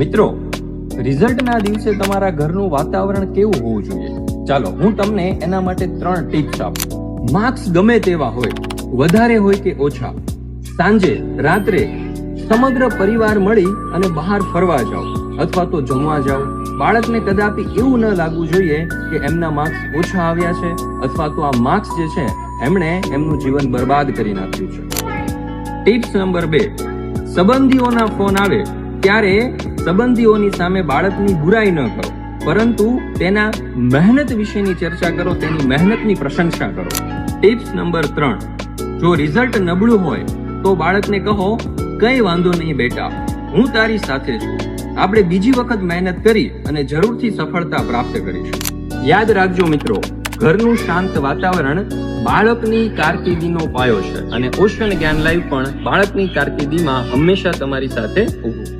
મિત્રો, રિઝલ્ટના દિવસે તમારા ઘરનું વાતાવરણ કેવું હોવું જોઈએ? ચાલો હું તમને એના માટે 3 ટિપ્સ આપું. માર્ક્સ ગમે તેવા હોય, વધારે હોય કે ઓછા, સાંજે રાત્રે સમગ્ર પરિવાર મળી અને બહાર ફરવા જાઓ અથવા તો જમવા જાઓ. બાળકને કદાપી એવું ન લાગવું જોઈએ કે એમના માર્ક્સ ઓછા આવ્યા છે અથવા તો આ માર્ક્સ જે છે એમણે એમનું જીવન બરબાદ કરી નાખ્યું છે. ટિપ્સ નંબર 2, સંબંધીઓના ફોન આવે ત્યારે સંબંધીઓની સામે બાળકની બુરાઈ ન કરો, પરંતુ તેના મહેનત વિશેની ચર્ચા કરો, તેની મહેનતની પ્રશંસા કરો. ટિપ્સ નંબર 3, જો રિઝલ્ટ નબળું હોય તો બાળકને કહો, કઈ વાંધો નહીં બેટા, હું તારી સાથે છું, આપણે બીજી વખત મહેનત કરી અને જરૂરથી સફળતા પ્રાપ્ત કરીશું. યાદ રાખજો મિત્રો, ઘરનું શાંત વાતાવરણ બાળકની કારકિર્દીનો પાયો છે અને ઓશન જ્ઞાન લાઈવ પણ બાળકની કારકિર્દીમાં હંમેશા તમારી સાથે ઊભું.